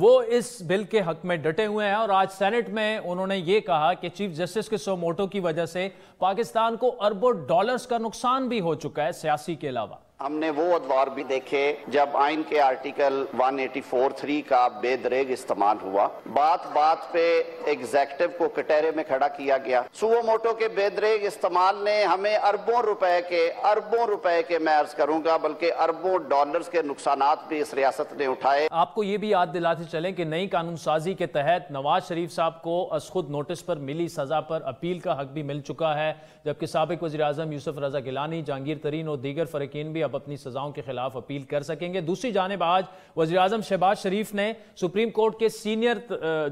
وہ اس بل کے حق میں ڈٹے ہوئے ہیں اور آج سینٹ میں انہوں نے یہ کہا کہ چیف جسٹس کے سو موٹو کی وجہ سے پاکستان کو اربوں ڈالرز کا نقصان بھی ہو چکا ہے سیاسی کے علاوہ۔ ہم نے وہ ادوار بھی دیکھے جب آئین کے آرٹیکل 184(3) کا بے دریغ استعمال ہوا، بات بات پہ ایگزیکٹو کو کٹہرے میں کھڑا کیا گیا۔ سو موٹو کے بے دریغ استعمال نے ہمیں اربوں روپے کے میں عرض کروں گا بلکہ اربوں ڈالرز کے نقصانات بھی اس ریاست نے اٹھائے۔ آپ کو یہ بھی یاد دلاتے چلیں کہ نئی قانون سازی کے تحت نواز شریف صاحب کو از خود نوٹس پر ملی سزا پر اپیل کا حق بھی مل چکا ہے، جبکہ سابق وزیر اعظم یوسف رضا گیلانی، جہانگیر ترین اور دیگر فریقین بھی اب اپنی سزاؤں کے خلاف اپیل کر سکیں گے۔ دوسری جانب آج وزیر اعظم شہباز شریف نے سپریم کورٹ کے سینئر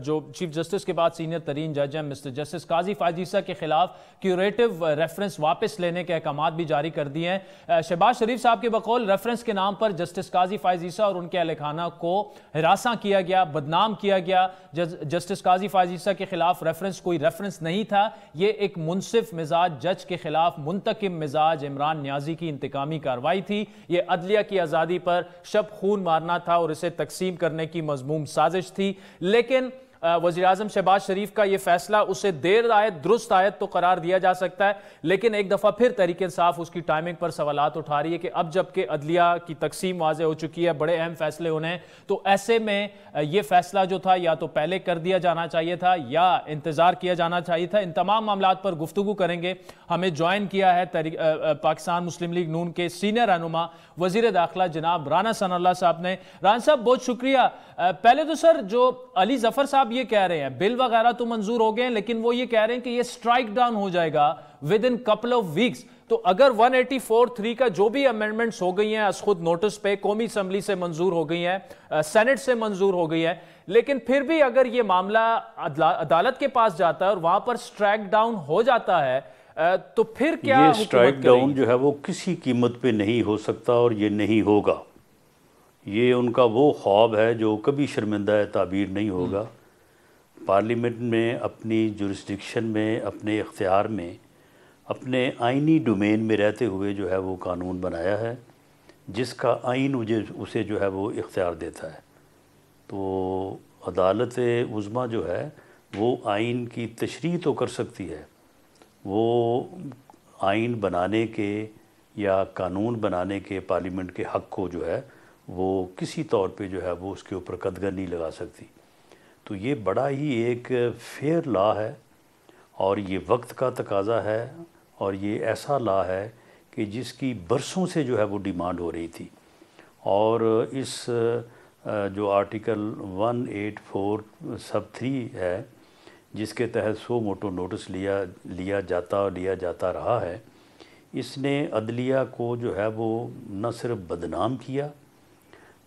جو چیف جسٹس کے بعد سینئر ترین جج ہیں مسٹر جسٹس قاضی فائز عیسیٰ کے خلاف کیوریٹو ریفرنس واپس لینے کے احکامات بھی جاری کر دیے ہیں۔ شہباز شریف صاحب کے بقول ریفرنس کے نام پر جسٹس قاضی فائز عیسیٰ اور ان کے اہل خانہ کو ہراساں کیا گیا، بدنام کیا گیا۔ جسٹس قاضی فائز عیسیٰ کے خلاف ریفرنس کوئی ریفرنس نہیں تھا، یہ ایک منصف مزاج جج کے خلاف منتقم مزاج عمران نیازی کی انتقامی کارروائی تھی۔ یہ عدلیہ کی آزادی پر شب خون مارنا تھا اور اسے تقسیم کرنے کی مذموم سازش تھی، لیکن وزیر اعظم شہباز شریف کا یہ فیصلہ اسے دیر آیت درست آیت تو قرار دیا جا سکتا ہے، لیکن ایک دفعہ پھر تحریک انصاف اس کی ٹائمنگ پر سوالات اٹھا رہی ہے کہ اب جب کہ عدلیہ کی تقسیم واضح ہو چکی ہے، بڑے اہم فیصلے ہونے ہیں، تو ایسے میں یہ فیصلہ جو تھا یا تو پہلے کر دیا جانا چاہیے تھا یا انتظار کیا جانا چاہیے تھا۔ ان تمام معاملات پر گفتگو کریں گے۔ ہمیں جوائن کیا ہے پاکستان مسلم لیگ نون کے سینئر رہنما وزیر داخلہ جناب رانا ثناء اللہ صاحب نے۔ رانا صاحب بہت شکریہ۔ پہلے تو سر جو علی ظفر صاحب یہ کہہ رہے ہیں بل وغیرہ تو منظور ہو گئے ہیں، لیکن وہ یہ کہہ رہے ہیں کہ یہ سٹرائک ڈاؤن ہو جائے گا within couple of weeks۔ تو اگر 184(3) کا جو بھی امینڈمنٹس ہو گئی ہیں از خود نوٹس پہ قومی اسمبلی سے منظور ہو گئی ہیں، سینٹ سے منظور ہو گئی ہے، لیکن پھر بھی اگر یہ معاملہ عدالت کے پاس جاتا ہے اور وہاں پر سٹرائک ڈاؤن ہو جاتا ہے تو پھر کیا یہ سٹرائک ڈاؤن جو ہے وہ کسی قیمت پہ نہیں ہو سکتا اور یہ نہیں ہوگا۔ یہ ان کا وہ خواب ہے جو کبھی شرمندہ تعبیر نہیں ہوگا۔ پارلیمنٹ میں اپنی جورسڈکشن میں، اپنے اختیار میں، اپنے آئینی ڈومین میں رہتے ہوئے جو ہے وہ قانون بنایا ہے جس کا آئین اسے جو ہے وہ اختیار دیتا ہے۔ تو عدالت عظمیٰ جو ہے وہ آئین کی تشریح تو کر سکتی ہے، وہ آئین بنانے کے یا قانون بنانے کے پارلیمنٹ کے حق کو جو ہے وہ کسی طور پہ جو ہے وہ اس کے اوپر قدغن نہیں لگا سکتی۔ تو یہ بڑا ہی ایک فیئر لا ہے اور یہ وقت کا تقاضا ہے اور یہ ایسا لا ہے کہ جس کی برسوں سے جو ہے وہ ڈیمانڈ ہو رہی تھی، اور اس جو آرٹیکل 184(3) ہے جس کے تحت سو موٹو نوٹس لیا جاتا رہا ہے، اس نے عدلیہ کو جو ہے وہ نہ صرف بدنام کیا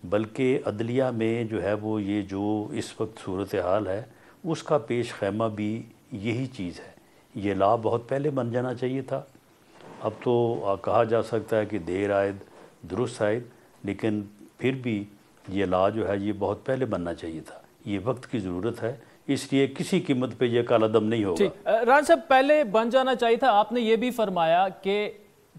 بلکہ عدلیہ میں جو ہے وہ یہ جو اس وقت صورتحال ہے اس کا پیش خیمہ بھی یہی چیز ہے۔ یہ لا بہت پہلے بن جانا چاہیے تھا۔ اب تو کہا جا سکتا ہے کہ دیر آئد درست آئد، لیکن پھر بھی یہ لا جو ہے یہ بہت پہلے بننا چاہیے تھا۔ یہ وقت کی ضرورت ہے، اس لیے کسی قیمت پہ یہ کالعدم نہیں ہوگا۔ ران صاحب پہلے بن جانا چاہیے تھا۔ آپ نے یہ بھی فرمایا کہ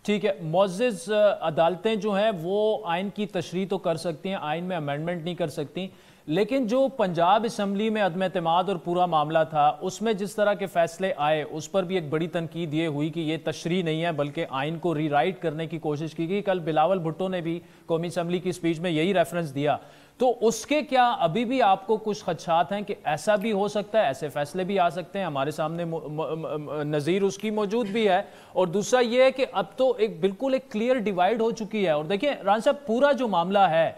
ٹھیک ہے معزز عدالتیں جو ہیں وہ آئین کی تشریح تو کر سکتی ہیں، آئین میں امینڈمنٹ نہیں کر سکتی، لیکن جو پنجاب اسمبلی میں عدم اعتماد اور پورا معاملہ تھا اس میں جس طرح کے فیصلے آئے اس پر بھی ایک بڑی تنقید یہ ہوئی کہ یہ تشریح نہیں ہے بلکہ آئین کو ری رائٹ کرنے کی کوشش کی گئی۔ کل بلاول بھٹو نے بھی قومی اسمبلی کی اسپیچ میں یہی ریفرنس دیا، تو اس کے کیا ابھی بھی آپ کو کچھ خدشات ہیں کہ ایسا بھی ہو سکتا ہے، ایسے فیصلے بھی آ سکتے ہیں؟ ہمارے سامنے نظیر اس کی موجود بھی ہے، اور دوسرا یہ ہے کہ اب تو ایک بالکل ایک کلیئر ڈیوائیڈ ہو چکی ہے۔ اور دیکھیں ران صاحب پورا جو معاملہ ہے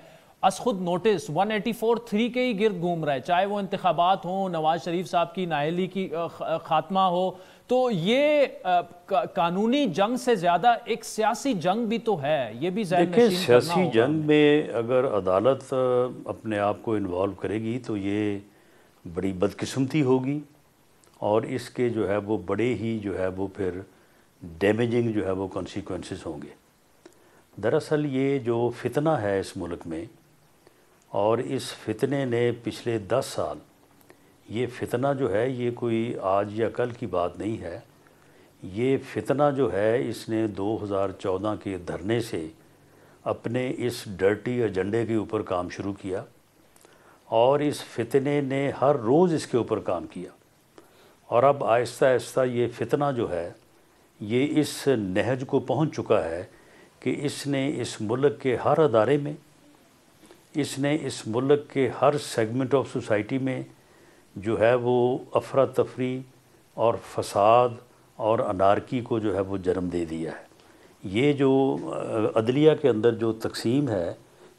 از خود نوٹس 184(3) کے ہی گرد گھوم رہا ہے، چاہے وہ انتخابات ہوں، نواز شریف صاحب کی نااہلی کی خاتمہ ہو، تو یہ قانونی جنگ سے زیادہ ایک سیاسی جنگ بھی تو ہے، یہ بھی ذہن نشین کرنا ہوگا۔ سیاسی جنگ میں اگر عدالت اپنے آپ کو انوالو کرے گی تو یہ بڑی بدقسمتی ہوگی، اور اس کے جو ہے وہ بڑے ہی جو ہے وہ پھر ڈیمیجنگ جو ہے وہ کانسیکوینسز ہوں گے۔ دراصل یہ جو فتنہ ہے اس ملک میں، اور اس فتنے نے پچھلے 10 سال، یہ فتنہ جو ہے یہ کوئی آج یا کل کی بات نہیں ہے، یہ فتنہ جو ہے اس نے 2014 کے دھرنے سے اپنے اس ڈرٹی ایجنڈے کے اوپر کام شروع کیا، اور اس فتنے نے ہر روز اس کے اوپر کام کیا، اور اب آہستہ آہستہ یہ فتنہ جو ہے یہ اس نہج کو پہنچ چکا ہے کہ اس نے اس ملک کے ہر ادارے میں، اس نے اس ملک کے ہر سیگمنٹ آف سوسائٹی میں جو ہے وہ افراتفری اور فساد اور انارکی کو جو ہے وہ جنم دے دیا ہے۔ یہ جو عدلیہ کے اندر جو تقسیم ہے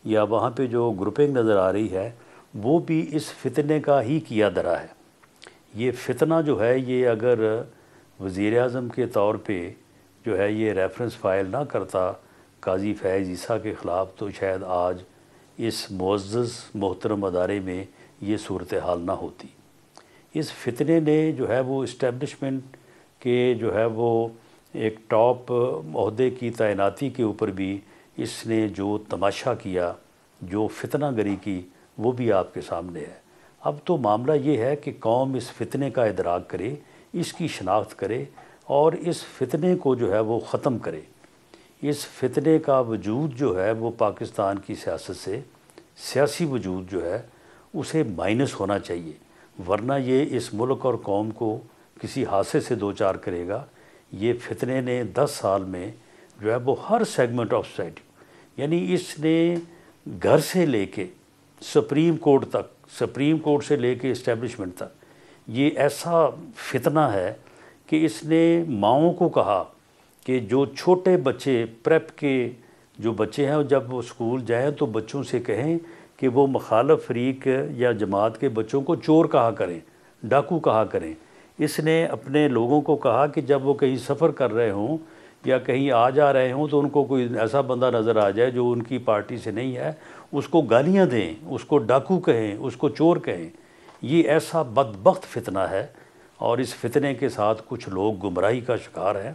یا وہاں پہ جو گروپنگ نظر آ رہی ہے وہ بھی اس فتنے کا ہی کیا درا ہے۔ یہ فتنہ جو ہے یہ اگر وزیر اعظم کے طور پہ جو ہے یہ ریفرنس فائل نہ کرتا قاضی فیض عیسیٰ کے خلاف تو شاید آج اس معزز محترم ادارے میں یہ صورتحال نہ ہوتی۔ اس فتنے نے جو ہے وہ اسٹیبلشمنٹ کے جو ہے وہ ایک ٹاپ عہدے کی تعیناتی کے اوپر بھی اس نے جو تماشا کیا، جو فتنہ گری کی، وہ بھی آپ کے سامنے ہے۔ اب تو معاملہ یہ ہے کہ قوم اس فتنے کا ادراک کرے، اس کی شناخت کرے اور اس فتنے کو جو ہے وہ ختم کرے۔ اس فتنے کا وجود جو ہے وہ پاکستان کی سیاست سے، سیاسی وجود جو ہے اسے مائنس ہونا چاہیے، ورنہ یہ اس ملک اور قوم کو کسی حادثے سے دوچار کرے گا۔ یہ فتنے نے 10 سال میں جو ہے وہ ہر سیگمنٹ آف سوسائٹی، یعنی اس نے گھر سے لے کے سپریم کورٹ تک، سپریم کورٹ سے لے کے اسٹیبلشمنٹ تک یہ ایسا فتنہ ہے کہ اس نے ماؤں کو کہا کہ جو چھوٹے بچے پریپ کے جو بچے ہیں جب وہ اسکول جائیں تو بچوں سے کہیں کہ وہ مخالف فریق یا جماعت کے بچوں کو چور کہا کریں، ڈاکو کہا کریں۔ اس نے اپنے لوگوں کو کہا کہ جب وہ کہیں سفر کر رہے ہوں یا کہیں آ جا رہے ہوں تو ان کو کوئی ایسا بندہ نظر آ جائے جو ان کی پارٹی سے نہیں ہے، اس کو گالیاں دیں، اس کو ڈاکو کہیں، اس کو چور کہیں۔ یہ ایسا بدبخت فتنہ ہے اور اس فتنے کے ساتھ کچھ لوگ گمراہی کا شکار ہیں۔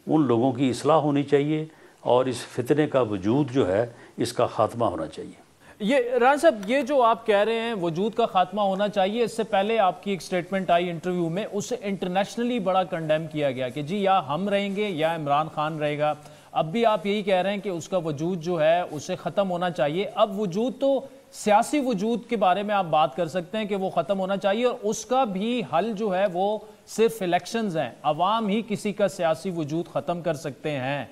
ان لوگوں کی اصلاح ہونی چاہیے اور اس فتنے کا وجود جو ہے اس کا خاتمہ ہونا چاہیے۔ یہ رانا صاحب یہ جو آپ کہہ رہے ہیں وجود کا خاتمہ ہونا چاہیے، اس سے پہلے آپ کی ایک سٹیٹمنٹ آئی انٹرویو میں، اسے انٹرنیشنلی بڑا کنڈیم کیا گیا کہ جی یا ہم رہیں گے یا عمران خان رہے گا۔ اب بھی آپ یہی کہہ رہے ہیں کہ اس کا وجود جو ہے اسے ختم ہونا چاہیے۔ اب وجود تو سیاسی وجود کے بارے میں آپ بات کر سکتے ہیں کہ وہ ختم ہونا چاہیے، اور اس کا بھی حل جو ہے وہ صرف الیکشنز ہیں، عوام ہی کسی کا سیاسی وجود ختم کر سکتے ہیں۔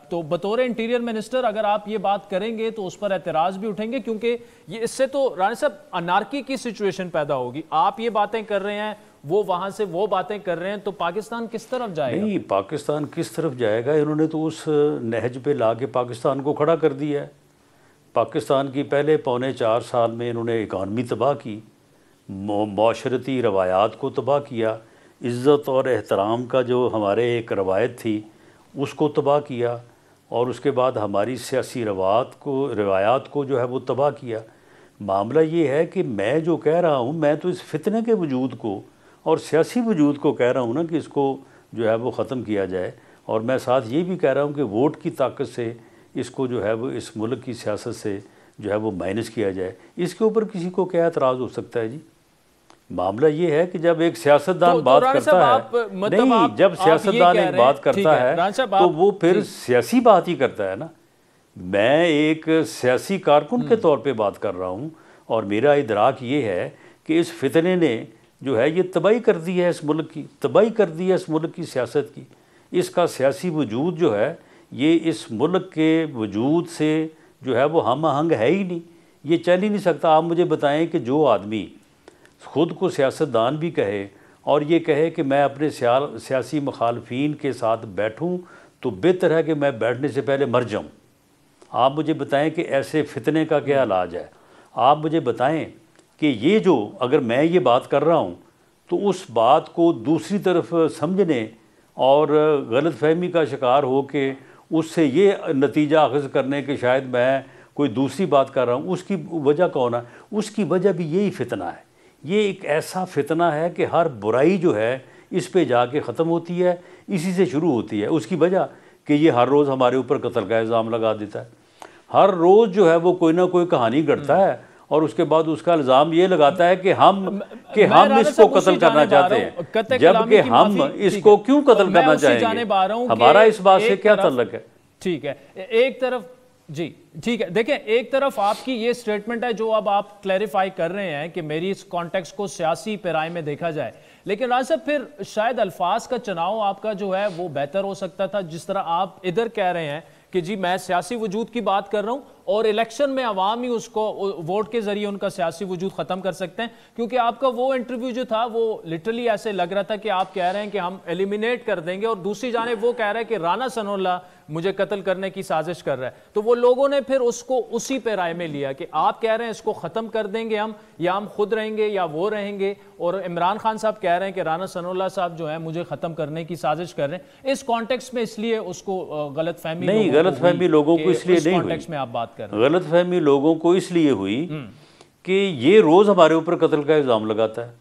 تو بطور انٹیریئر منسٹر اگر آپ یہ بات کریں گے تو اس پر اعتراض بھی اٹھیں گے، کیونکہ یہ اس سے تو رانا صاحب انارکی کی سچویشن پیدا ہوگی۔ آپ یہ باتیں کر رہے ہیں، وہ وہاں سے وہ باتیں کر رہے ہیں، تو پاکستان کس طرف جائے گا؟ نہیں، پاکستان کس طرف جائے گا؟ انہوں نے تو اس نہج پہ لا کے پاکستان کو کھڑا کر دیا ہے۔ پاکستان کی پہلے 4.25 سال میں انہوں نے اکانومی تباہ کی، معاشرتی روایات کو تباہ کیا، عزت اور احترام کا جو ہمارے ایک روایت تھی اس کو تباہ کیا، اور اس کے بعد ہماری سیاسی روایات کو جو ہے وہ تباہ کیا۔ معاملہ یہ ہے کہ میں جو کہہ رہا ہوں، میں تو اس فتنے کے وجود کو اور سیاسی وجود کو کہہ رہا ہوں نا کہ اس کو جو ہے وہ ختم کیا جائے، اور میں ساتھ یہ بھی کہہ رہا ہوں کہ ووٹ کی طاقت سے اس کو جو ہے وہ اس ملک کی سیاست سے جو ہے وہ مائنس کیا جائے۔ اس کے اوپر کسی کو کیا اعتراض ہو سکتا ہے جی؟ معاملہ یہ ہے کہ جب ایک سیاستدان بات کرتا ہے، نہیں، جب سیاستدان ایک بات کرتا ہے تو وہ پھر سیاسی بات ہی کرتا ہے نا۔ میں ایک سیاسی کارکن کے طور پہ بات کر رہا ہوں، اور میرا ادراک یہ ہے کہ اس فتنے نے جو ہے یہ تباہی کر دی ہے، اس ملک کی تباہی کر دی ہے، اس ملک کی سیاست کی۔ اس کا سیاسی وجود جو ہے یہ اس ملک کے وجود سے جو ہے وہ ہم آہنگ ہے ہی نہیں، یہ چل ہی نہیں سکتا۔ آپ مجھے بتائیں کہ جو آدمی خود کو سیاستدان بھی کہے اور یہ کہے کہ میں اپنے سیاسی مخالفین کے ساتھ بیٹھوں تو بہتر ہے کہ میں بیٹھنے سے پہلے مر جاؤں۔ آپ مجھے بتائیں کہ ایسے فتنے کا کیا علاج ہے؟ آپ مجھے بتائیں کہ یہ جو اگر میں یہ بات کر رہا ہوں تو اس بات کو دوسری طرف سمجھنے اور غلط فہمی کا شکار ہو کے اس سے یہ نتیجہ اخذ کرنے کہ شاید میں کوئی دوسری بات کر رہا ہوں، اس کی وجہ کون ہے؟ اس کی وجہ بھی یہی فتنہ ہے۔ یہ ایک ایسا فتنہ ہے کہ ہر برائی جو ہے اس پہ جا کے ختم ہوتی ہے، اسی سے شروع ہوتی ہے۔ اس کی وجہ کہ یہ ہر روز ہمارے اوپر قتل کا الزام لگا دیتا ہے، ہر روز جو ہے وہ کوئی نہ کوئی کہانی گھڑتا ہے، اور اس کے بعد اس کا الزام یہ لگاتا ہے کہ ہم اس کو قتل کرنا چاہتے ہیں، جبکہ ہم اس کو کیوں قتل کرنا چاہیں گے؟ ہمارا اس بات سے کیا تعلق ہے؟ ٹھیک ہے، ایک طرف جی ٹھیک ہے. دیکھیں ایک طرف آپ کی یہ سٹیٹمنٹ ہے جو اب آپ کلیریفائی کر رہے ہیں کہ میری اس کانٹیکس کو سیاسی پیرائی میں دیکھا جائے, لیکن رانا صاحب پھر شاید الفاظ کا چناؤ آپ کا جو ہے وہ بہتر ہو سکتا تھا. جس طرح آپ ادھر کہہ رہے ہیں کہ جی میں سیاسی وجود کی بات کر رہا ہوں اور الیکشن میں عوام ہی اس کو ووٹ کے ذریعے ان کا سیاسی وجود ختم کر سکتے ہیں, کیونکہ آپ کا وہ انٹرویو جو تھا وہ لٹرلی ایسے لگ رہا تھا کہ آپ کہہ رہے ہیں کہ ہم ایلیمینیٹ کر دیں گے, اور دوسری جانب وہ کہہ رہا ہے کہ رانا ثناءاللہ مجھے قتل کرنے کی سازش کر رہا ہے. تو وہ لوگوں نے پھر اس کو اسی پہ رائے میں لیا کہ آپ کہہ رہے ہیں اس کو ختم کر دیں گے ہم, یا ہم خود رہیں گے یا وہ رہیں گے, اور عمران خان صاحب کہہ رہے ہیں کہ رانا ثناءاللہ صاحب جو ہے مجھے ختم کرنے کی سازش کر رہے ہیں. اس کانٹیکس میں اس لیے اس کو غلط فہمی نہیں, غلط فہمی لوگوں کو اس لیے نہیں ہوئی, میں آپ بات کر رہے ہیں غلط فہمی لوگوں کو اس لیے ہوئی کہ یہ روز ہمارے اوپر قتل کا الزام لگاتا ہے.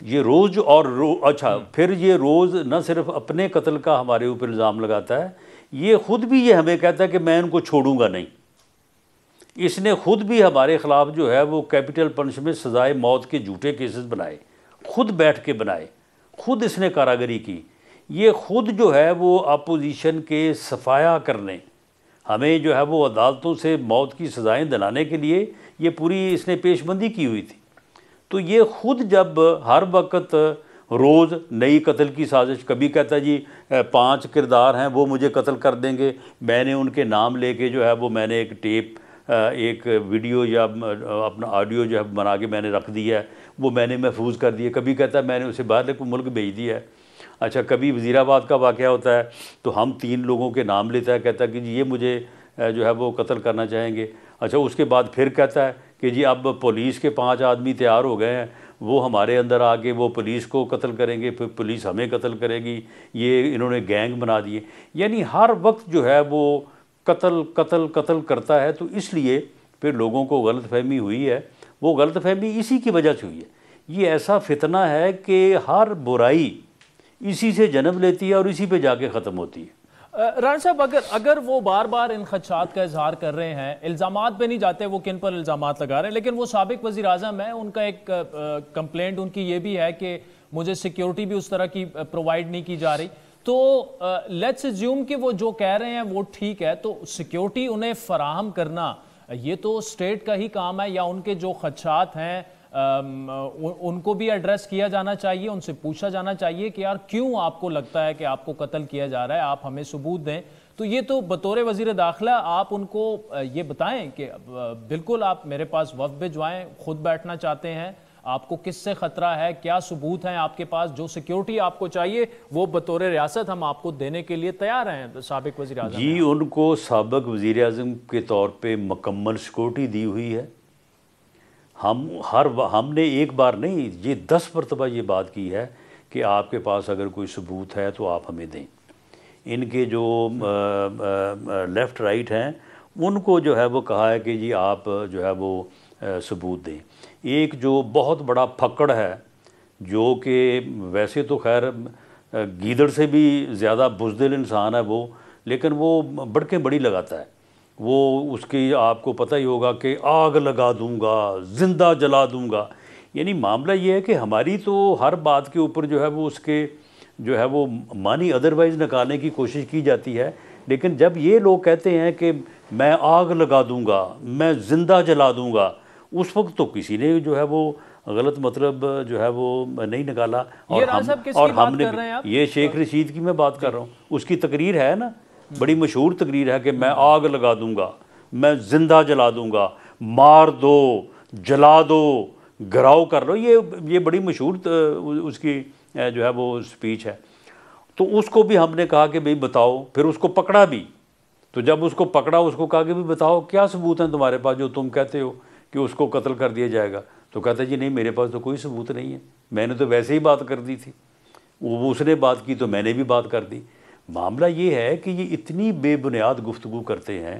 یہ روز اور اچھا پھر یہ روز نہ صرف اپنے قتل کا ہمارے اوپر الزام لگاتا ہے, یہ خود بھی یہ ہمیں کہتا ہے کہ میں ان کو چھوڑوں گا نہیں. اس نے خود بھی ہمارے خلاف جو ہے وہ کیپٹل پنشمنٹ سزائے موت کے جھوٹے کیسز بنائے, خود بیٹھ کے بنائے, خود اس نے کاراگری کی. یہ خود جو ہے وہ اپوزیشن کے صفایا کرنے, ہمیں جو ہے وہ عدالتوں سے موت کی سزائیں دلانے کے لیے یہ پوری اس نے پیش بندی کی ہوئی تھی. تو یہ خود جب ہر وقت روز نئی قتل کی سازش, کبھی کہتا ہے جی 5 کردار ہیں وہ مجھے قتل کر دیں گے, میں نے ان کے نام لے کے جو ہے وہ میں نے ایک ٹیپ ایک ویڈیو یا اپنا آڈیو جو ہے بنا کے میں نے رکھ دیا ہے, وہ میں نے محفوظ کر دیا. کبھی کہتا ہے میں نے اسے باہر ملک بھیج دیا ہے. اچھا کبھی وزیر آباد کا واقعہ ہوتا ہے تو ہم 3 لوگوں کے نام لیتا ہے, کہتا ہے کہ جی یہ مجھے جو ہے وہ قتل کرنا چاہیں گے. اچھا اس کے بعد پھر کہتا ہے کہ جی اب پولیس کے 5 آدمی تیار ہو گئے ہیں, وہ ہمارے اندر آ کے وہ پولیس کو قتل کریں گے, پھر پولیس ہمیں قتل کرے گی, یہ انہوں نے گینگ بنا دیے. یعنی ہر وقت جو ہے وہ قتل قتل قتل کرتا ہے. تو اس لیے پھر لوگوں کو غلط فہمی ہوئی ہے. وہ غلط فہمی اسی کی وجہ سے ہوئی ہے. یہ ایسا فتنہ ہے کہ ہر برائی اسی سے جنم لیتی ہے اور اسی پہ جا کے ختم ہوتی ہے. رانا صاحب اگر وہ بار بار ان خدشات کا اظہار کر رہے ہیں, الزامات پہ نہیں جاتے وہ کن پر الزامات لگا رہے ہیں, لیکن وہ سابق وزیر اعظم ہیں, ان کا ایک کمپلینٹ ان کی یہ بھی ہے کہ مجھے سیکیورٹی بھی اس طرح کی پرووائڈ نہیں کی جا رہی. تو لیٹس اسیوم کہ وہ جو کہہ رہے ہیں وہ ٹھیک ہے, تو سیکیورٹی انہیں فراہم کرنا یہ تو اسٹیٹ کا ہی کام ہے, یا ان کے جو خدشات ہیں ان کو بھی ایڈریس کیا جانا چاہیے, ان سے پوچھا جانا چاہیے کہ یار کیوں آپ کو لگتا ہے کہ آپ کو قتل کیا جا رہا ہے, آپ ہمیں ثبوت دیں. تو یہ تو بطور وزیر داخلہ آپ ان کو یہ بتائیں کہ بالکل آپ میرے پاس وفد بھجوائیں, خود بیٹھنا چاہتے ہیں, آپ کو کس سے خطرہ ہے, کیا ثبوت ہیں آپ کے پاس, جو سیکیورٹی آپ کو چاہیے وہ بطور ریاست ہم آپ کو دینے کے لیے تیار ہیں. سابق وزیر اعظم جی ان کو سابق وزیر اعظم کے طور پہ مکمل سیکیورٹی دی ہوئی ہے. ہم نے ایک بار نہیں, یہ 10 مرتبہ یہ بات کی ہے کہ آپ کے پاس اگر کوئی ثبوت ہے تو آپ ہمیں دیں. ان کے جو لیفٹ رائٹ ہیں ان کو جو ہے وہ کہا ہے کہ جی آپ جو ہے وہ ثبوت دیں. ایک جو بہت بڑا پھکڑ ہے جو کہ ویسے تو خیر گیدڑ سے بھی زیادہ بزدل انسان ہے وہ, لیکن وہ بڑکیں بڑی لگاتا ہے. وہ اس کی آپ کو پتہ ہی ہوگا کہ آگ لگا دوں گا, زندہ جلا دوں گا. یعنی معاملہ یہ ہے کہ ہماری تو ہر بات کے اوپر جو ہے وہ اس کے جو ہے وہ معنی ادروائز نکالنے کی کوشش کی جاتی ہے, لیکن جب یہ لوگ کہتے ہیں کہ میں آگ لگا دوں گا, میں زندہ جلا دوں گا, اس وقت تو کسی نے جو ہے وہ غلط مطلب جو ہے وہ نہیں نکالا. اور ہم نے یہ شیخ رشید کی میں بات کر رہا ہوں, اس کی تقریر ہے نا, بڑی مشہور تقریر ہے کہ میں آگ لگا دوں گا, میں زندہ جلا دوں گا, مار دو, جلا دو, گھراؤ کر لو. یہ بڑی مشہور اس کی جو ہے وہ سپیچ ہے. تو اس کو بھی ہم نے کہا کہ بھئی بتاؤ, پھر اس کو پکڑا بھی. تو جب اس کو پکڑا اس کو کہا کہ بھی بتاؤ کیا ثبوت ہیں تمہارے پاس جو تم کہتے ہو کہ اس کو قتل کر دیا جائے گا. تو کہتا ہے جی نہیں میرے پاس تو کوئی ثبوت نہیں ہے, میں نے تو ویسے ہی بات کر دی تھی, وہ اس نے بات کی تو میں نے بھی بات کر دی. معاملہ یہ ہے کہ یہ اتنی بے بنیاد گفتگو کرتے ہیں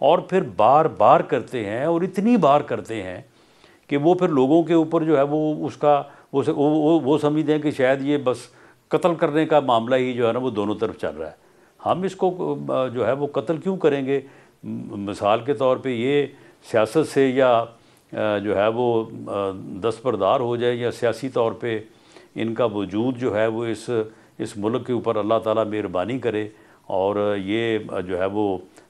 اور پھر بار بار کرتے ہیں اور اتنی بار کرتے ہیں کہ وہ پھر لوگوں کے اوپر جو ہے وہ اس کا وہ سمجھتے ہیں کہ شاید یہ بس قتل کرنے کا معاملہ ہی جو ہے نا وہ دونوں طرف چل رہا ہے. ہم اس کو جو ہے وہ قتل کیوں کریں گے؟ مثال کے طور پہ یہ سیاست سے یا جو ہے وہ دستبردار ہو جائے یا سیاسی طور پہ ان کا وجود جو ہے وہ اس ملک کے اوپر اللہ تعالیٰ مہربانی کرے اور یہ جو ہے وہ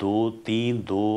2-3-2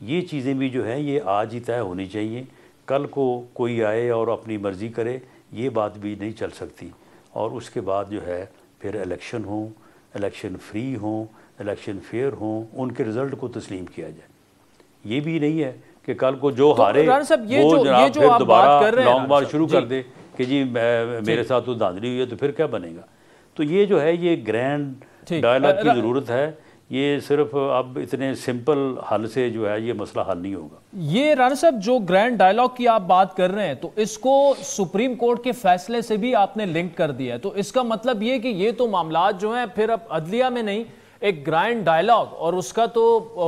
یہ چیزیں بھی جو ہیں یہ آج ہی طے ہونی چاہیے. کل کو کوئی آئے اور اپنی مرضی کرے یہ بات بھی نہیں چل سکتی. اور اس کے بعد جو ہے پھر الیکشن ہوں, الیکشن فری ہوں, الیکشن فیئر ہوں, ان کے رزلٹ کو تسلیم کیا جائے. یہ بھی نہیں ہے کہ کل کو جو ہارے وہ جناب پھر دوبارہ لانگ مارچ شروع کر دے کہ جی میرے ساتھ تو دھاندلی ہوئی ہے, تو پھر کیا بنے گا. تو یہ جو ہے یہ گرینڈ ڈائلاگ کی ضرورت ہے. یہ صرف اب اتنے سمپل حل سے جو ہے یہ مسئلہ حل نہیں ہوگا. یہ رانا صاحب جو گرینڈ ڈائلاگ کی آپ بات کر رہے ہیں تو اس کو سپریم کورٹ کے فیصلے سے بھی آپ نے لنک کر دیا ہے, تو اس کا مطلب یہ کہ یہ تو معاملات جو ہیں پھر اب عدلیہ میں نہیں, ایک گرینڈ ڈائلاگ, اور اس کا تو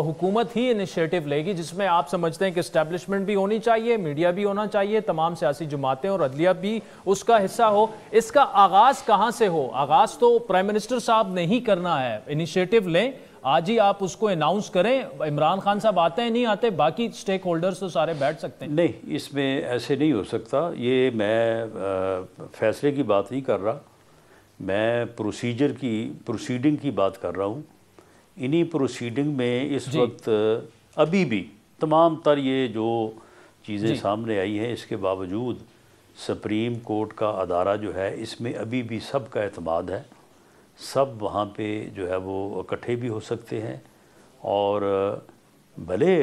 حکومت ہی انیشیٹو لے گی, جس میں آپ سمجھتے ہیں کہ اسٹیبلشمنٹ بھی ہونی چاہیے, میڈیا بھی ہونا چاہیے, تمام سیاسی جماعتیں اور عدلیہ بھی اس کا حصہ ہو. اس کا آغاز کہاں سے ہو؟ آغاز تو پرائم منسٹر صاحب نے ہی کرنا ہے. انیشیٹو لیں, آج ہی آپ اس کو اناؤنس کریں. عمران خان صاحب آتے ہیں نہیں آتے, باقی سٹیک ہولڈرز تو سارے بیٹھ سکتے ہیں. نہیں, اس میں ایسے نہیں ہو سکتا. یہ میں فیصلے کی بات نہیں کر رہا, میں پروسیڈنگ کی بات کر رہا ہوں. انہی پروسیڈنگ میں اس وقت ابھی بھی تمام تر یہ جو چیزیں سامنے آئی ہیں, اس کے باوجود سپریم کورٹ کا ادارہ جو ہے اس میں ابھی بھی سب کا اعتماد ہے. سب وہاں پہ جو ہے وہ اکٹھے بھی ہو سکتے ہیں, اور بھلے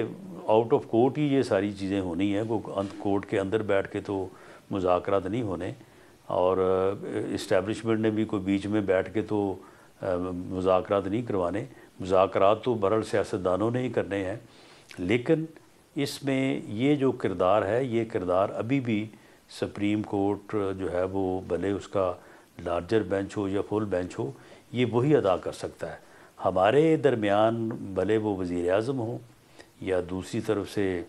آؤٹ آف کورٹ ہی یہ ساری چیزیں ہونی ہیں, کورٹ کے اندر بیٹھ کے تو مذاکرات نہیں ہونے, اور اسٹیبلشمنٹ نے بھی کوئی بیچ میں بیٹھ کے تو مذاکرات نہیں کروانے. مذاکرات تو برحال سیاستدانوں نے ہی کرنے ہیں. لیکن اس میں یہ جو کردار ہے, یہ کردار ابھی بھی سپریم کورٹ جو ہے وہ بھلے اس کا لارجر بینچ ہو یا فل بینچ ہو, یہ وہی ادا کر سکتا ہے. ہمارے درمیان بھلے وہ وزیر اعظم ہوں یا دوسری طرف سے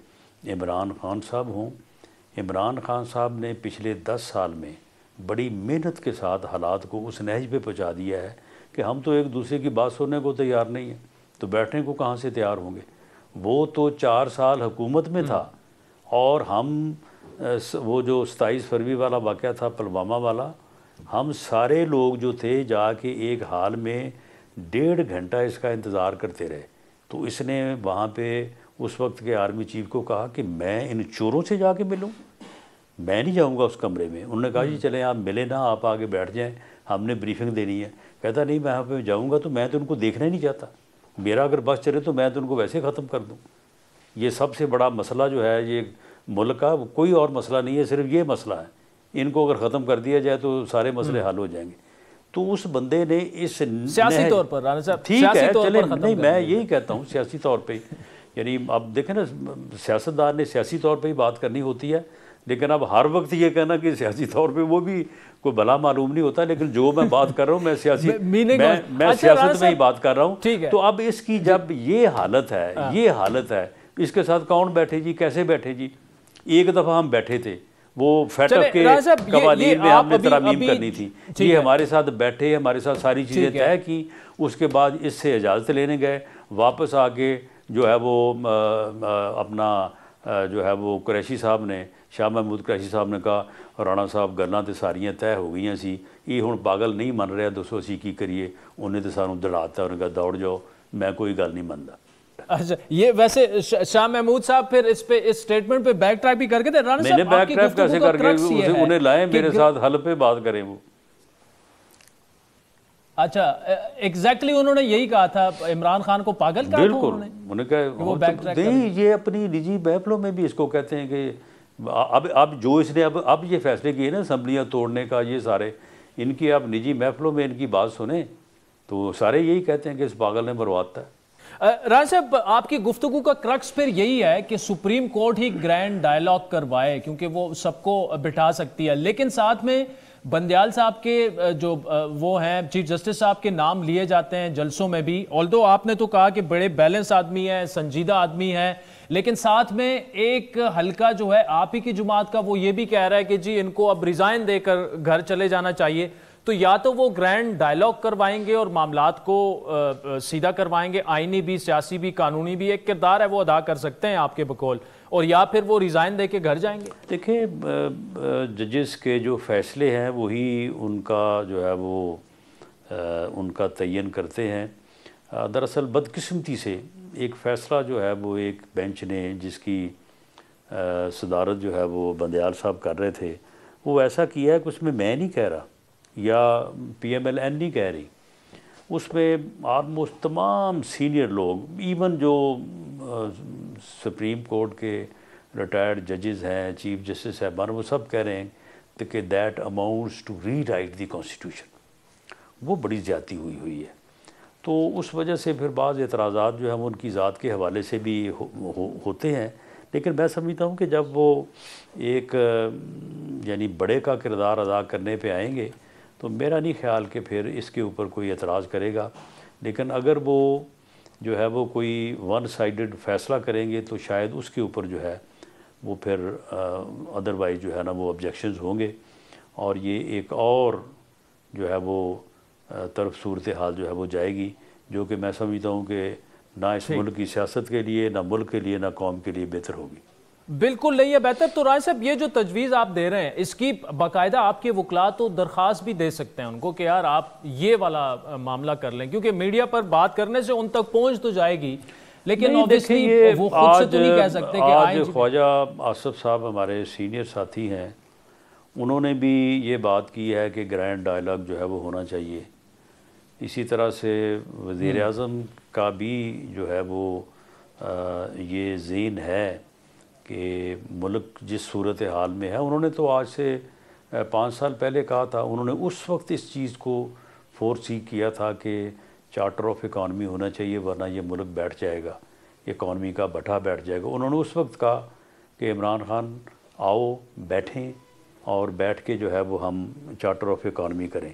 عمران خان صاحب ہوں, عمران خان صاحب نے پچھلے 10 سال میں بڑی محنت کے ساتھ حالات کو اس نہج پہ پہنچا دیا ہے کہ ہم تو ایک دوسرے کی بات سننے کو تیار نہیں ہیں, تو بیٹھنے کو کہاں سے تیار ہوں گے. وہ تو 4 سال حکومت میں تھا, اور ہم وہ جو 27 فروری والا واقعہ تھا پلوامہ والا, ہم سارے لوگ جو تھے جا کے ایک حال میں 1.5 گھنٹہ اس کا انتظار کرتے رہے. تو اس نے وہاں پہ اس وقت کے آرمی چیف کو کہا کہ میں ان چوروں سے جا کے ملوں, میں نہیں جاؤں گا اس کمرے میں. انہوں نے کہا جی چلیں آپ ملیں نا, آپ آگے بیٹھ جائیں, ہم نے بریفنگ دینی ہے. کہتا نہیں, میں وہاں پہ جاؤں گا تو میں تو ان کو دیکھنا ہی نہیں چاہتا, میرا اگر بس چلے تو میں تو ان کو ویسے ختم کر دوں. یہ سب سے بڑا مسئلہ جو ہے یہ ملک کا, کوئی اور مسئلہ نہیں ہے, صرف یہ مسئلہ ہے. ان کو اگر ختم کر دیا جائے تو سارے مسئلے حل ہو جائیں گے. تو اس بندے نے اس سیاسی طور پر رانا صاحب, ٹھیک ہے چلیں, نہیں میں یہی کہتا ہوں سیاسی طور پہ, یعنی اب دیکھیں نا سیاستدار نے سیاسی طور پہ ہی بات کرنی ہوتی ہے, لیکن اب ہر وقت یہ کہنا کہ سیاسی طور پہ وہ بھی کوئی بھلا معلوم نہیں ہوتا. لیکن جو میں بات کر رہا ہوں میں سیاست میں ہی بات کر رہا ہوں. تو اب اس کی جب یہ حالت ہے, اس کے ساتھ کون بیٹھے جی, کیسے بیٹھے جی. ایک دفعہ ہم بیٹھے تھے, وہ فیٹ اپ کے قوانین میں ہم نے ترامیم کرنی تھی, یہ ہمارے ساتھ بیٹھے, ہمارے ساتھ ساری چیزیں طے کی. اس کے بعد اس سے اجازت لینے گئے, واپس آ کے جو ہے وہ اپنا جو ہے وہ قریشی صاحب نے, شاہ محمود قریشی صاحب نے کہا رانا صاحب گلاں تے ساریاں طے ہو گئی سی, یہ ہن پاگل نہیں من رہا 280 کی کریے. انہیں تو سانوں دڑاتا, انہوں نے کہا دوڑ جاؤ, میں کوئی گل نہیں منتا. اچھا, یہ ویسے شاہ محمود صاحب پھر اس پہ اس سٹیٹمنٹ پہ بیک ٹریک بھی کر کے تھے رانا صاحب, میں نے بیک ٹریک کیسے کر کے انہیں لائے میرے ساتھ حل پہ بات کریں وہ. اچھا ایگزیکٹلی انہوں نے یہی کہا تھا, عمران خان کو پاگل کہا تھا انہوں نے. انہوں نے کہا نہیں, یہ اپنی نجی محفلوں میں بھی اس کو کہتے ہیں کہ اب جو اس نے اب یہ فیصلے کیے نا اسمبلیاں توڑنے کا, یہ سارے ان کی اب نجی محفلوں میں ان کی بات سنیں تو سارے یہی کہتے ہیں کہ اس پاگل نے مرواتا ہے. رانا صاحب آپ کی گفتگو کا کرکس پھر یہی ہے کہ سپریم کورٹ ہی گرینڈ ڈائلاگ کروائے کیونکہ وہ سب کو بٹھا سکتی ہے, لیکن ساتھ میں بندیال صاحب کے جو وہ ہیں چیف جسٹس صاحب کے نام لیے جاتے ہیں جلسوں میں بھی, آلدو آپ نے تو کہا کہ بڑے بیلنس آدمی ہیں, سنجیدہ آدمی ہیں, لیکن ساتھ میں ایک حلقہ جو ہے آپ ہی کی جماعت کا وہ یہ بھی کہہ رہا ہے کہ جی ان کو اب ریزائن دے کر گھر چلے جانا چاہیے. تو یا تو وہ گرینڈ ڈائلاگ کروائیں گے اور معاملات کو سیدھا کروائیں گے, آئینی بھی سیاسی بھی قانونی بھی ایک کردار ہے وہ ادا کر سکتے ہیں آپ کے بقول, اور یا پھر وہ ریزائن دے کے گھر جائیں گے. دیکھیں ججز کے جو فیصلے ہیں وہی ان کا جو ہے وہ ان کا تعین کرتے ہیں. دراصل بدقسمتی سے ایک فیصلہ جو ہے وہ ایک بینچ نے جس کی صدارت جو ہے وہ بندیال صاحب کر رہے تھے وہ ایسا کیا ہے کہ اس میں نہیں کہہ رہا یا پی ایم ایل این نہیں کہہ رہی، اس میں آلموسٹ تمام سینئر لوگ ایون جو سپریم کورٹ کے ریٹائرڈ ججز ہیں، چیف جسٹس صاحبان، وہ سب کہہ رہے ہیں کہ that amounts to rewrite the constitution. وہ بڑی زیادتی ہوئی ہے، تو اس وجہ سے پھر بعض اعتراضات جو ہیں وہ ان کی ذات کے حوالے سے بھی ہوتے ہیں، لیکن میں سمجھتا ہوں کہ جب وہ ایک یعنی بڑے کا کردار ادا کرنے پہ آئیں گے تو میرا نہیں خیال کہ پھر اس کے اوپر کوئی اعتراض کرے گا، لیکن اگر وہ جو ہے وہ کوئی ون سائیڈڈ فیصلہ کریں گے تو شاید اس کے اوپر جو ہے وہ پھر ادروائز جو ہے نا وہ آبجیکشنز ہوں گے، اور یہ ایک اور جو ہے وہ طرف صورتحال جو ہے وہ جائے گی، جو کہ میں سمجھتا ہوں کہ نہ اس ملک کی سیاست کے لیے، نہ ملک کے لیے، نہ قوم کے لیے بہتر ہوگی۔ بالکل نہیں ہے بہتر۔ تو رائے صاحب، یہ جو تجویز آپ دے رہے ہیں اس کی باقاعدہ آپ کے وکلاء تو درخواست بھی دے سکتے ہیں ان کو کہ یار آپ یہ والا معاملہ کر لیں، کیونکہ میڈیا پر بات کرنے سے ان تک پہنچ تو جائے گی، لیکن اوبیسلی وہ خود سے تو نہیں کہہ سکتے کہ آج خواجہ آصف صاحب ہمارے سینئر ساتھی ہیں، انہوں نے بھی یہ بات کی ہے کہ گرینڈ ڈائلاگ جو ہے وہ ہونا چاہیے۔ اسی طرح سے وزیر اعظم کا بھی جو ہے وہ یہ ذہن ہے کہ ملک جس صورتحال میں ہے، انہوں نے تو آج سے 5 سال پہلے کہا تھا، انہوں نے اس وقت اس چیز کو فورسی کیا تھا کہ چارٹر آف اکانومی ہونا چاہیے ورنہ یہ ملک بیٹھ جائے گا، اکانومی کا بٹھا بیٹھ جائے گا۔ انہوں نے اس وقت کہا کہ عمران خان آؤ بیٹھیں اور بیٹھ کے جو ہے وہ ہم چارٹر آف اکانومی کریں۔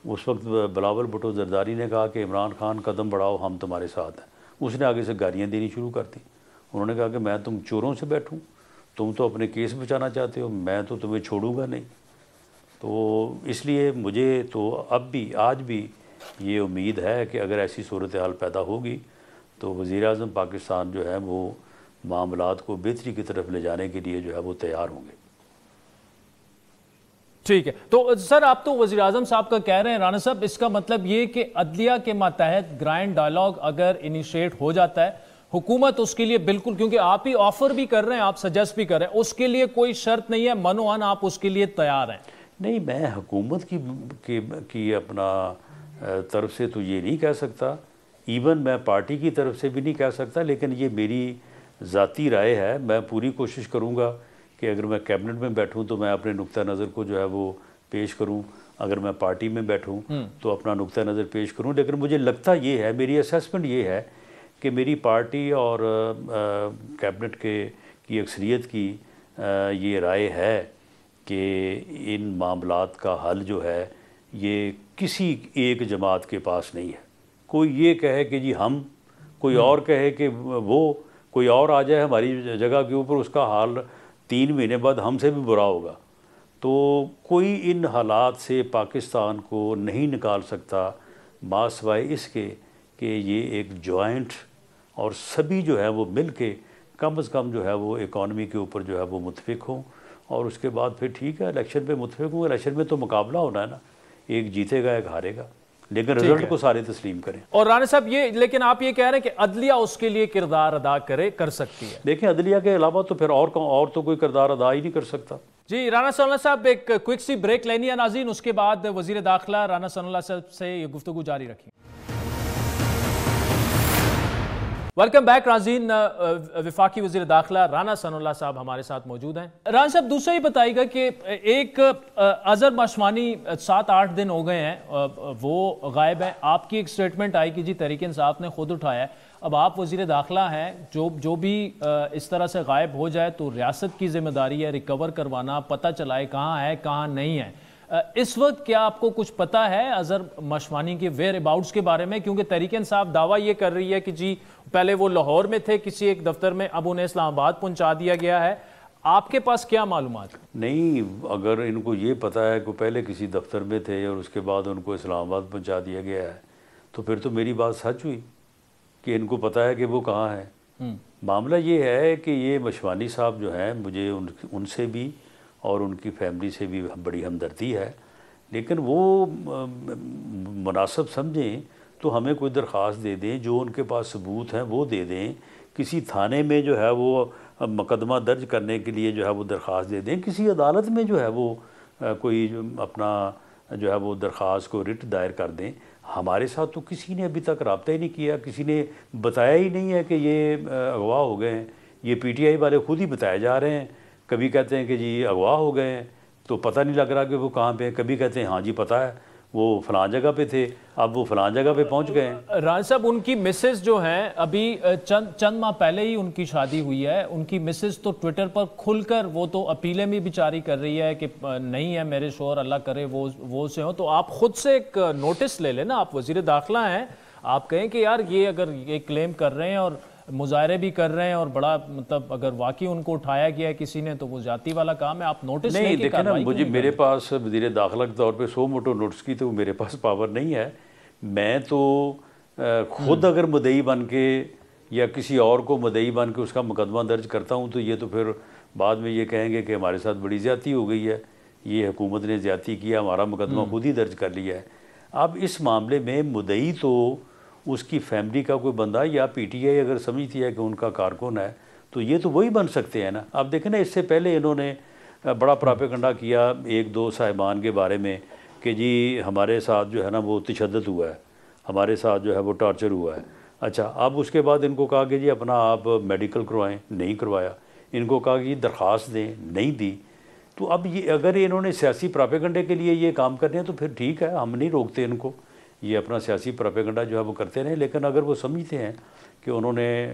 اس وقت بلاول بھٹو زرداری نے کہا کہ عمران خان قدم بڑھاؤ، ہم تمہارے ساتھ ہیں۔ اس نے آگے سے گالیاں دینی شروع کر دی، انہوں نے کہا کہ میں تم چوروں سے بیٹھوں، تم تو اپنے کیس بچانا چاہتے ہو، میں تو تمہیں چھوڑوں گا نہیں۔ تو اس لیے مجھے تو اب بھی آج بھی یہ امید ہے کہ اگر ایسی صورتحال پیدا ہوگی تو وزیر اعظم پاکستان جو ہے وہ معاملات کو بہتری کی طرف لے جانے کے لیے جو ہے وہ تیار ہوں گے۔ ٹھیک ہے، تو سر آپ تو وزیر اعظم صاحب کا کہہ رہے ہیں، رانا صاحب اس کا مطلب یہ کہ عدلیہ کے ماتحت گرینڈ ڈائلاگ اگر انیشیٹ ہو جاتا ہے، حکومت اس کے لیے بالکل، کیونکہ آپ ہی آفر بھی کر رہے ہیں، آپ سجیسٹ بھی کر رہے ہیں، اس کے لیے کوئی شرط نہیں ہے، منوان آپ اس کے لیے تیار ہیں؟ نہیں، میں حکومت کی اپنا طرف سے تو یہ نہیں کہہ سکتا، ایون میں پارٹی کی طرف سے بھی نہیں کہہ سکتا، لیکن یہ میری ذاتی رائے ہے۔ میں پوری کوشش کروں گا کہ اگر میں کیبنٹ میں بیٹھوں تو میں اپنے نقطہ نظر کو جو ہے وہ پیش کروں، اگر میں پارٹی میں بیٹھوں تو اپنا نقطہ نظر پیش کروں، لیکن مجھے لگتا یہ ہے، میری اسیسمنٹ یہ ہے کہ میری پارٹی اور کیبنٹ کی اکثریت کی یہ رائے ہے کہ ان معاملات کا حل جو ہے یہ کسی ایک جماعت کے پاس نہیں ہے۔ کوئی یہ کہے کہ جی ہم، کوئی اور کہے کہ وہ، کوئی اور آ جائے ہماری جگہ کے اوپر، اس کا حال 3 مہینے بعد ہم سے بھی برا ہوگا۔ تو کوئی ان حالات سے پاکستان کو نہیں نکال سکتا ما سوائے اس کے کہ یہ ایک جوائنٹ اور سبھی جو ہے وہ مل کے کم از کم جو ہے وہ اکانومی کے اوپر جو ہے وہ متفق ہوں، اور اس کے بعد پھر ٹھیک ہے الیکشن پہ متفق ہوں۔ الیکشن میں تو مقابلہ ہونا ہے نا، ایک جیتے گا ایک ہارے گا، لیکن رزلٹ کو سارے تسلیم کریں۔ اور رانا صاحب یہ، لیکن آپ یہ کہہ رہے ہیں کہ عدلیہ اس کے لیے کردار ادا کر سکتی ہے؟ دیکھیں عدلیہ کے علاوہ تو پھر اور تو کوئی کردار ادا ہی نہیں کر سکتا۔ جی رانا ثناء اللہ صاحب، ایک کوئک سی بریک لینی ہے ناظرین، اس کے بعد وزیر داخلہ رانا ثناء اللہ صاحب سے یہ گفتگو جاری رکھیں۔ ویلکم بیک ناظرین، وفاقی وزیر داخلہ رانا ثناء اللہ صاحب ہمارے ساتھ موجود ہیں۔ رانا صاحب دوسرا یہ بتائیے گا کہ ایک اظہر مشوانی 7-8 دن ہو گئے ہیں وہ غائب ہیں، آپ کی ایک سٹیٹمنٹ آئی کہ جی تحریک انصاف نے خود اٹھایا ہے، اب آپ وزیر داخلہ ہیں، جو بھی اس طرح سے غائب ہو جائے تو ریاست کی ذمہ داری ہے ریکور کروانا، پتہ چلائے کہاں ہے کہاں نہیں ہے۔ اس وقت کیا آپ کو کچھ پتہ ہے اظہر مشوانی کے ویئر اباؤٹس کے بارے میں؟ کیونکہ تحریک انصاف دعویٰ یہ کر رہی ہے کہ جی پہلے وہ لاہور میں تھے کسی ایک دفتر میں، اب انہیں اسلام آباد پہنچا دیا گیا ہے، آپ کے پاس کیا معلومات؟ نہیں، اگر ان کو یہ پتہ ہے کہ پہلے کسی دفتر میں تھے اور اس کے بعد ان کو اسلام آباد پہنچا دیا گیا ہے تو پھر تو میری بات سچ ہوئی کہ ان کو پتہ ہے کہ وہ کہاں ہے۔ معاملہ یہ ہے کہ یہ مشوانی صاحب جو ہیں، مجھے ان سے بھی اور ان کی فیملی سے بھی بڑی ہمدردی ہے، لیکن وہ مناسب سمجھیں تو ہمیں کوئی درخواست دے دیں، جو ان کے پاس ثبوت ہیں وہ دے دیں، کسی تھانے میں جو ہے وہ مقدمہ درج کرنے کے لیے جو ہے وہ درخواست دے دیں، کسی عدالت میں جو ہے وہ کوئی اپنا جو ہے وہ درخواست کو رٹ دائر کر دیں۔ ہمارے ساتھ تو کسی نے ابھی تک رابطہ ہی نہیں کیا، کسی نے بتایا ہی نہیں ہے کہ یہ اغوا ہو گئے ہیں۔ یہ پی ٹی آئی والے خود ہی بتائے جا رہے ہیں، کبھی کہتے ہیں کہ جی اغوا ہو گئے ہیں تو پتہ نہیں لگ رہا کہ وہ کہاں پہ ہیں، کبھی کہتے ہیں ہاں جی پتہ ہے وہ فلاں جگہ پہ تھے، اب وہ فلاں جگہ پہ پہنچ گئے ہیں۔ رانا صاحب، ان کی مسز جو ہیں ابھی چند ماہ پہلے ہی ان کی شادی ہوئی ہے، ان کی مسز تو ٹویٹر پر کھل کر وہ تو اپیلیں بھی بیچاری کر رہی ہے کہ نہیں ہے میرے شوہر، اللہ کرے وہ سے ہوں۔ تو آپ خود سے ایک نوٹس لے لیں نا، آپ وزیر داخلہ ہیں، آپ کہیں کہ یار یہ اگر یہ کلیم کر رہے ہیں اور مظاہرے بھی کر رہے ہیں اور بڑا مطلب اگر واقعی ان کو اٹھایا گیا ہے کسی نے تو وہ ذاتی والا کام ہے، آپ نوٹس لیں۔ نہیں دیکھیں نا، مجھے میرے پاس وزیر داخلہ کے طور پہ 100 موٹو نوٹس کی تو میرے پاس پاور نہیں ہے۔ میں تو خود اگر مدعی بن کے یا کسی اور کو مدعی بن کے اس کا مقدمہ درج کرتا ہوں تو یہ تو پھر بعد میں یہ کہیں گے کہ ہمارے ساتھ بڑی زیادتی ہو گئی ہے، یہ حکومت نے زیادتی کیا، ہمارا مقدمہ خود ہی درج کر لیا ہے۔ اب اس معاملے میں مدعی تو اس کی فیملی کا کوئی بندہ یا پی ٹی آئی اگر سمجھتی ہے کہ ان کا کارکن ہے تو یہ تو وہی بن سکتے ہیں نا۔ آپ دیکھیں نا، اس سے پہلے انہوں نے بڑا پراپیگنڈا کیا ایک دو صاحبان کے بارے میں کہ جی ہمارے ساتھ جو ہے نا وہ تشدد ہوا ہے، ہمارے ساتھ جو ہے وہ ٹارچر ہوا ہے۔ اچھا، اب اس کے بعد ان کو کہا کہ جی اپنا آپ میڈیکل کروائیں، نہیں کروایا۔ ان کو کہا کہ درخواست دیں، نہیں دی۔ تو اب یہ اگر انہوں نے سیاسی پراپیگنڈے کے لیے یہ کام کرنے ہیں تو پھر ٹھیک ہے، ہم نہیں روکتے ان کو، یہ اپنا سیاسی پراپیگنڈا جو ہے وہ کرتے رہیں۔ لیکن اگر وہ سمجھتے ہیں کہ انہوں نے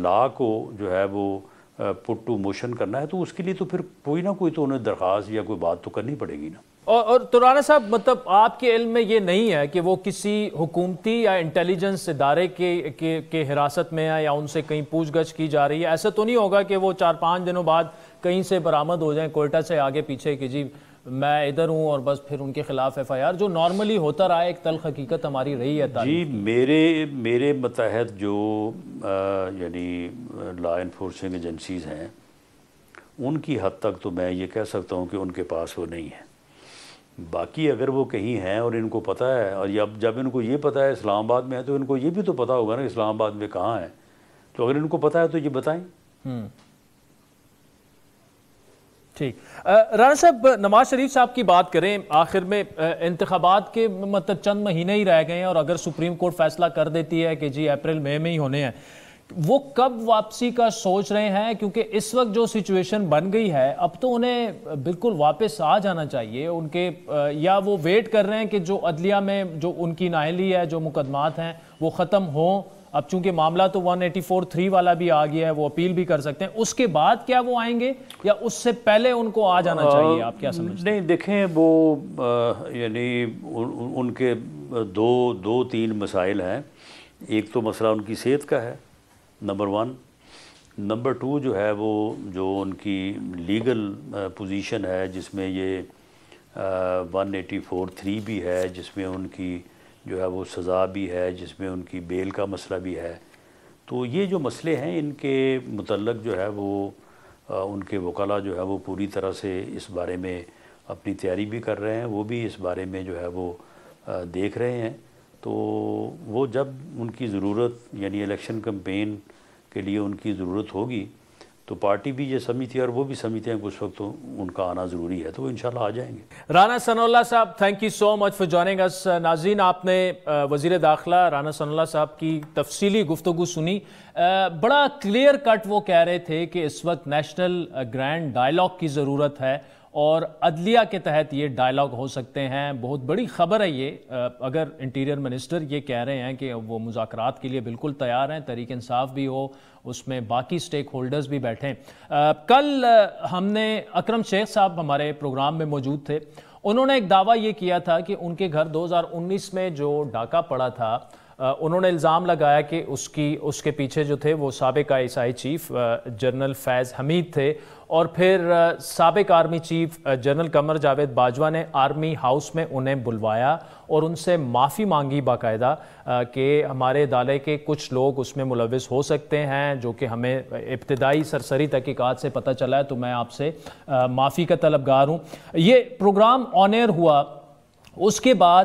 لا کو جو ہے وہ پٹ ٹو موشن کرنا ہے تو اس کے لیے تو پھر کوئی نہ کوئی تو انہیں درخواست یا کوئی بات تو کرنی پڑے گی نا۔ اور تو رانا صاحب، مطلب آپ کے علم میں یہ نہیں ہے کہ وہ کسی حکومتی یا انٹیلیجنس ادارے کے حراست میں ہے یا ان سے کہیں پوچھ گچھ کی جا رہی ہے؟ ایسا تو نہیں ہوگا کہ وہ 4-5 دنوں بعد کہیں سے برآمد ہو جائیں کوئٹہ سے آگے پیچھے کہ جی میں ادھر ہوں اور بس پھر ان کے خلاف ایف آئی آر، جو نارملی ہوتا رہا ہے، ایک تلخ حقیقت ہماری رہی ہے تاریخ؟ جی میرے متحد جو یعنی لا انفورسنگ ایجنسیز ہیں ان کی حد تک تو میں یہ کہہ سکتا ہوں کہ ان کے پاس وہ نہیں ہے۔ باقی اگر وہ کہیں ہیں اور ان کو پتہ ہے، اور جب ان کو یہ پتہ ہے اسلام آباد میں ہے تو ان کو یہ بھی تو پتہ ہوگا نا کہ اسلام آباد میں کہاں ہے۔ تو اگر ان کو پتہ ہے تو یہ بتائیں۔ ٹھیک، رانا صاحب نواز شریف صاحب کی بات کریں، آخر میں انتخابات کے مطلب چند مہینے ہی رہ گئے ہیں اور اگر سپریم کورٹ فیصلہ کر دیتی ہے کہ جی اپریل مئی میں ہی ہونے ہیں، وہ کب واپسی کا سوچ رہے ہیں؟ کیونکہ اس وقت جو سچویشن بن گئی ہے اب تو انہیں بالکل واپس آ جانا چاہیے ان کے، یا وہ ویٹ کر رہے ہیں کہ جو عدلیہ میں جو ان کی نااہلی ہے، جو مقدمات ہیں وہ ختم ہوں؟ اب چونکہ معاملہ تو 184(3) والا بھی آ گیا ہے، وہ اپیل بھی کر سکتے ہیں، اس کے بعد کیا وہ آئیں گے یا اس سے پہلے ان کو آ جانا چاہیے؟ آپ کیا سمجھتے ہیں؟ نہیں دیکھیں، وہ یعنی ان کے 2-3 مسائل ہیں۔ ایک تو مسئلہ ان کی صحت کا ہے، نمبر 1۔ نمبر 2 جو ہے وہ جو ان کی لیگل پوزیشن ہے جس میں یہ 184(3) بھی ہے، جس میں ان کی جو ہے وہ سزا بھی ہے، جس میں ان کی بیل کا مسئلہ بھی ہے۔ تو یہ جو مسئلے ہیں ان کے متعلق جو ہے وہ ان کے وکلاء جو ہے وہ پوری طرح سے اس بارے میں اپنی تیاری بھی کر رہے ہیں، وہ بھی اس بارے میں جو ہے وہ دیکھ رہے ہیں۔ تو وہ جب ان کی ضرورت یعنی الیکشن کمپین کے لیے ان کی ضرورت ہوگی تو پارٹی بھی یہ سمجھتی ہے اور وہ بھی سمجھتے ہیں کہ اس وقت تو ان کا آنا ضروری ہے، تو وہ انشاءاللہ آ جائیں گے۔ رانا ثناء اللہ صاحب، thank you so much for joining اس۔ ناظرین، آپ نے وزیر داخلہ رانا ثناء اللہ صاحب کی تفصیلی گفتگو سنی۔ بڑا کلیئر کٹ وہ کہہ رہے تھے کہ اس وقت نیشنل گرینڈ ڈائلاگ کی ضرورت ہے اور عدلیہ کے تحت یہ ڈائلاگ ہو سکتے ہیں۔ بہت بڑی خبر ہے یہ، اگر انٹیریئر منسٹر یہ کہہ رہے ہیں کہ وہ مذاکرات کے لیے بالکل تیار ہیں، تحریک انصاف بھی ہو، اس میں باقی سٹیک ہولڈرز بھی بیٹھیں۔ کل ہم نے اکرم شیخ صاحب ہمارے پروگرام میں موجود تھے، انہوں نے ایک دعویٰ یہ کیا تھا کہ ان کے گھر 2019 میں جو ڈاکہ پڑا تھا، انہوں نے الزام لگایا کہ اس کے پیچھے جو تھے وہ سابق ISI چیف جنرل فیض حمید تھے، اور پھر سابق army chief general Qamar Javed Bajwa نے آرمی ہاؤس میں انہیں بلوایا اور ان سے معافی مانگی باقاعدہ کہ ہمارے ادارے کے کچھ لوگ اس میں ملوث ہو سکتے ہیں، جو کہ ہمیں ابتدائی سرسری تحقیقات سے پتہ چلا ہے، تو میں آپ سے معافی کا طلبگار ہوں۔ یہ پروگرام آن ایئر ہوا، اس کے بعد